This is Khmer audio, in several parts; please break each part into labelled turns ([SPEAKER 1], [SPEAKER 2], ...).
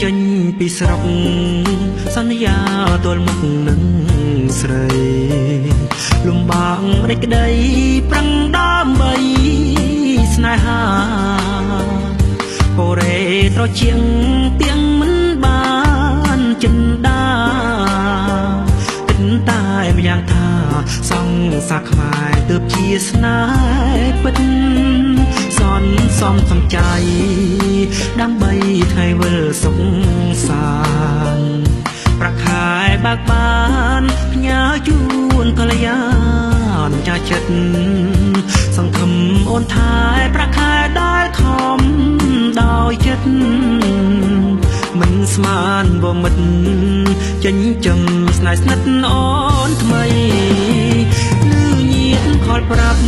[SPEAKER 1] ចេញពីស្រុកសន្យាទល់មុខនឹងស្រីលំបាករេចក្តីប្រឹងដើម្បីស្នេហាពោរេត្រជាងទៀងមិនបានចិនដាគិតតែម្យ៉ាងថាសង្សារខ្មែរទើបជាស្នេហ៍ពិតសន់សំសំចៃដើម្បីថ្ងៃវិលសុខសាន្តប្រខែបាក់បានផ្ញើជូនកល្យានចាចិត្តសង្ឃឹមអូនថែប្រខែដែលខំដោយចិត្តមិនស្មានវមិតចិញ្ចឹមស្នេហ៍ស្និទ្ធអូនថ្មីលឺញៀនខលប្រាប់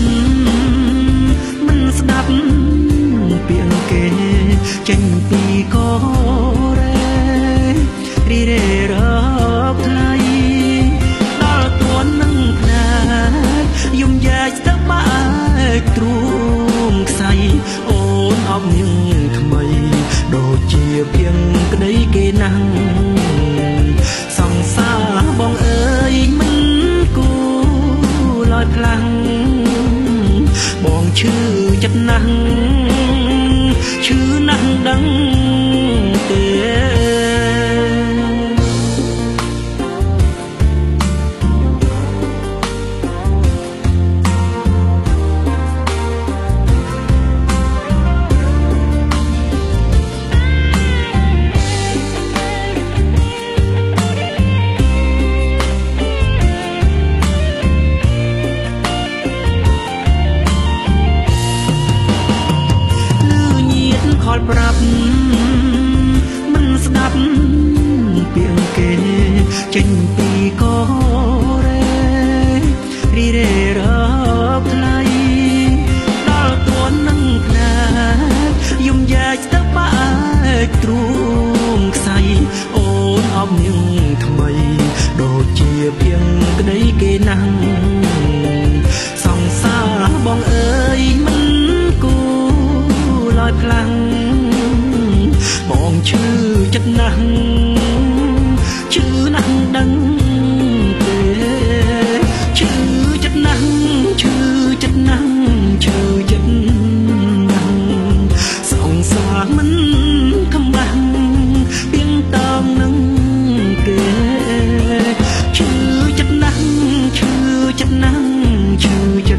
[SPEAKER 1] មិនស្ដាប់ពាក្យគេចេញពីកូរ៉េរីរេរកថ្លៃដល់ទួននឹងផ្នែកយំយ៉ាច់ស្ទើបែកទ្រូងខ្សៃអូនអបនាងថ្មីដូចជាភៀងក្តីគេណាំងសង្សារបងអើយមិនគូឡើយខ្លាំងបងឈឺចិត្តណាស់ឈឺណាស់ដឹងទេប្រាប់មិនស្ដាប់ពាក្យគេចេញពីកូរ៉េរីរេរកថ្លៃដល់ទួននឹងផ្នែកយំយ៉ាច់ស្ទើបែកទ្រូងខ្សៃអូនអបនាងថ្មីដូចជាភៀងក្តីគេណាំងសង្សារបងអើយមិនគូឡើយខ្លាំងបងឈឺចិត្តណាស់ឈឺណាស់ដឹងទេឈឺចិត្តណាស់ឈឺចិត្តណាស់ឈឺចិត្តណាស់សង្សារមិនកំបាំងទៀងតងនឹងគេឈឺចិត្តណាស់ឈឺចិត្តណាស់ឈឺចិត្ត